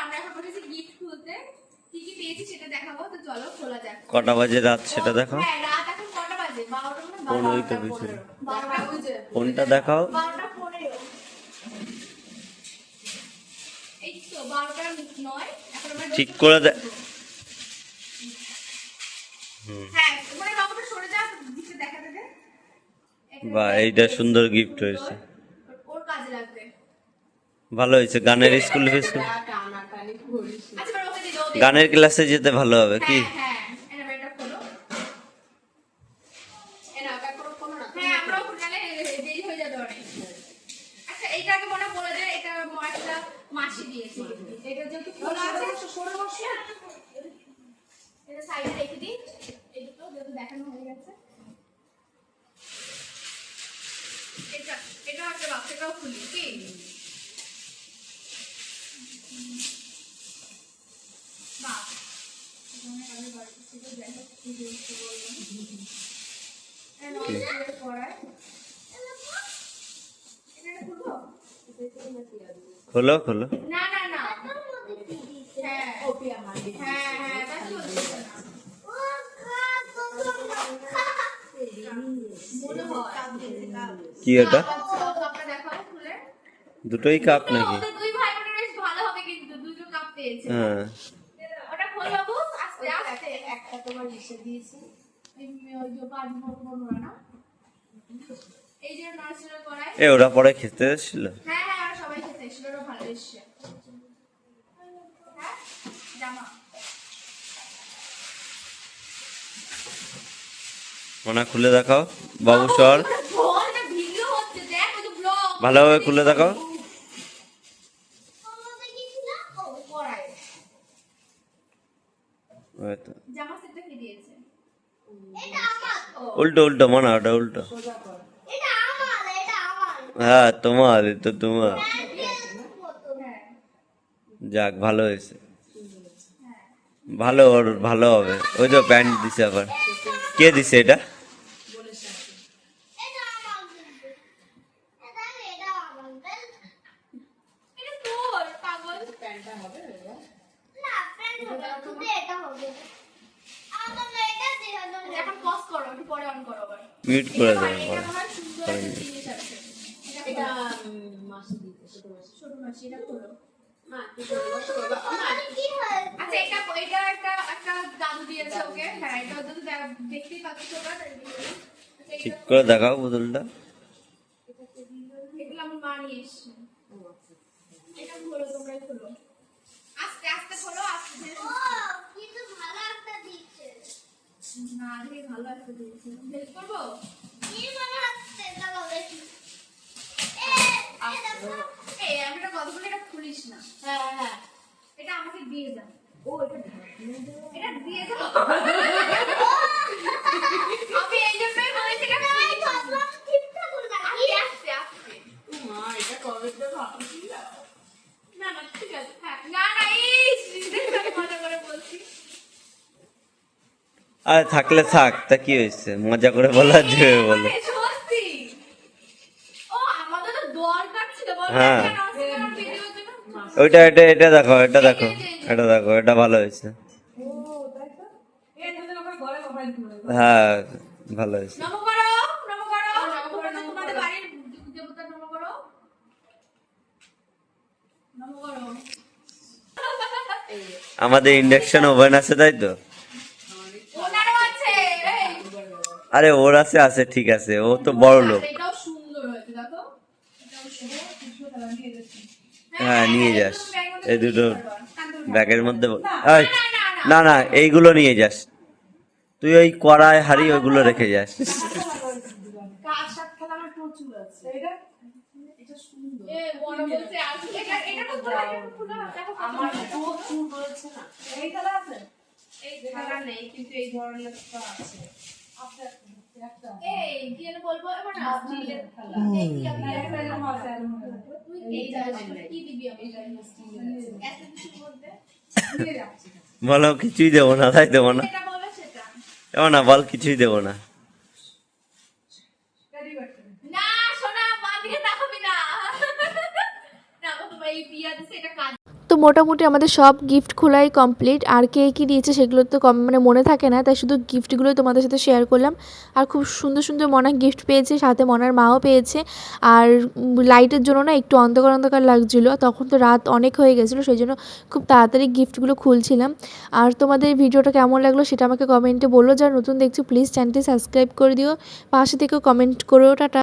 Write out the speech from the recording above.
আমরা এখন বসেছি গিফট খুলতে। কি কি পেয়েছি সেটা দেখাবো, তো চলো খোলা যাক। কটা বাজে রাত সেটা দেখাও। হ্যাঁ রাত এখন কটা বাজে? 12টা না? 15ই তো বেশি। 12টা বাজে। ফোনটা দেখাও। 12টা 15। এই তো 12টা 9 এখন আমরা ঠিক করে দে। হ্যাঁ মানে বাবাটা সরে যা, দিতে দেখাতে দে। বাহ, এইটা সুন্দর গিফট হয়েছে, ওর কাজে লাগবে। ভালো হয়েছে। গানের স্কুল ফিস্কুল, আচ্ছা বড় ওকে দিও। গানের ক্লাসে যেতে ভালো হবে কি? হ্যাঁ এনা বেটা খোলো। এনা ব্যাক করো খোলো না। হ্যাঁ আমরাও খোলালে দেরি হয়ে যাবে অনেক। আচ্ছা এইটা আগে মনে বলে দে, এটা একটা মাসি দিয়েছে। এটা যেহেতু খোলা আছে সরে বসে এটা সাইডে রেখে দিই। এই দুটো যেহেতু দেখানো হয়ে গেছে, এটা এটা একটা বাক্সটাও খুলি কি? বাহ এখানে কালে বাড়িতে ছিল, যাই হোক কি বলতে বললাম। এটা নষ্ট করায় এটা খুলবো। খোলো খোলো। না না না হ্যাঁ ওপি আমার হ্যাঁ হ্যাঁ তা চলছে না। মনে হয় কি এটা? কাপটা দেখাও খুলে। দুটোই কাপ নাকি? ওদের দুই ভাই বোনের বেশ ভালো হবে, কিন্তু দুটো কাপ পেয়েছে। হ্যাঁ ওটা খোল বাবু, আস্তে আস্তে। একটা তোমার লিখে দিয়েছি ওই যে পাঁচ বড় না, এই যে নার্সারি করায়। এ ওরা পরে খেতে এসেছিল। হ্যাঁ হ্যাঁ ওরা সবাই খেতে এসেছিল, ওরা ভালো এসছে। হ্যাঁ জামা মনে খুলে দেখাও বাবু সর, ওটা ভিডিও হচ্ছে দেখ, ওই যে ব্লগ ভালোভাবে খুলে দেখাও। ওই তো। জামা সেটটা কি দিয়েছে? উল্টো উল্টো মনে ওটা উল্টো। হ্যাঁ তোমার, এটা তোমার। যাক ভালো হয়েছে, ভালো ওর ভালো হবে। ওই তো প্যান্ট দিছে আবার। কে দিছে এটা? এটা তোর পাগল। এখন পজ করো, একটু পরে অন করো আবার। মিউট করে দেবো এটা পরে। আমার সুন্দর একটা জিনিস আছে। এটা মাসি দিতে, ছোট মাসি, এটা খোলো। আচ্ছা এটা একটা দাদু দিয়েছে ওকে। হ্যাঁ এটা তো দেখতেই পাচ্ছ ওটা। ঠিক করে দেখাও বোতলটা। এগুলো আমার মা নিয়ে এসছে। এটা খোলো, তোমরাই খোলো। আস্তে আস্তে খোলো, আস্তে। না রে ভালো একটা দিয়েছে। হেল্প করবো? এই আমি একটা কথা বলি, এটা খুলিস না। হ্যাঁ হ্যাঁ এটা আমাকে দিয়ে দাও। ও এটা দিয়ে দাও। আমি এই জন্যই বলেছি এটা আস্তে আস্তে। এটা কবে তো ভাবছিল না না ঠিক আছে। হ্যাঁ না না এই মজা করে বলছি। আর থাকলে থাক, তা কি হয়েছে? মজা করে বলার যে বলো। সত্যি ও আমাদের তো দরকার ছিল বল। হ্যাঁ। ভিডিওর জন্য ওইটা এটা এটা দেখো, এটা দেখো, এটা দেখো, এটা ভালো হয়েছে। হ্যাঁ ভালো হয়েছে। নম করো নম করো নম করো, তোমাদের বাড়ির দেবতা নম করো নম করো। আমাদের ইন্ডাকশন ওভেন আছে তাই তো? ওনারও আছে। এই আরে ওর আছে, আছে ঠিক আছে, ও তো বড় লোক। এটাও সুন্দর হয়েছে দেখো, এটাও সুন্দর। হ্যাঁ নিয়ে যাস, এই দুটো ব্যাগের মধ্যে। এই, না না এইগুলো নিয়ে যাস তুই, ওই কড়াই হাড়ি ওইগুলো রেখে যাস। কার সাথে খেলা আমার প্রচুর আছে। এটা সুন্দর। এ বড় বলতে আছে, এটা তো পুরো দেখো আমার প্রচুর রয়েছে না। এই খেলা আছে, এই খেলা নেই কিন্তু এই ধরনের তো আছে। এই কি যেন বলবো এবার না, স্টিলের খেলা। এই কি আমি একটা মজা তুই এই কি দিবি আমি স্টিলের এত কিছু বলতে নিয়ে যাচ্ছি। বলো কিছুই দেবো না, তাই দেবো না? এটা বলবে সেটা দেবো না, বল কিছুই দেবো না। না শোনা মা দিকে তাকাবি না। না গো তোমার এই বিয়া দিছে এটা কাজ তো মোটামুটি আমাদের সব গিফট খোলাই কমপ্লিট। আর কে কী দিয়েছে সেগুলো তো মানে মনে থাকে না, তাই শুধু গিফটগুলো তোমাদের সাথে শেয়ার করলাম। আর খুব সুন্দর সুন্দর মনা গিফট পেয়েছে, সাথে মনার মাও পেয়েছে। আর লাইটের জন্য না একটু অন্ধকার অন্ধকার লাগছিলো, তখন তো রাত অনেক হয়ে গেছিলো, সেই জন্য খুব তাড়াতাড়ি গিফটগুলো খুলছিলাম। আর তোমাদের ভিডিওটা কেমন লাগলো সেটা আমাকে কমেন্টে বলো। যারা নতুন দেখছো প্লিজ চ্যানেলটি সাবস্ক্রাইব করে দিও, পাশে থেকেও কমেন্ট করো। টাটা।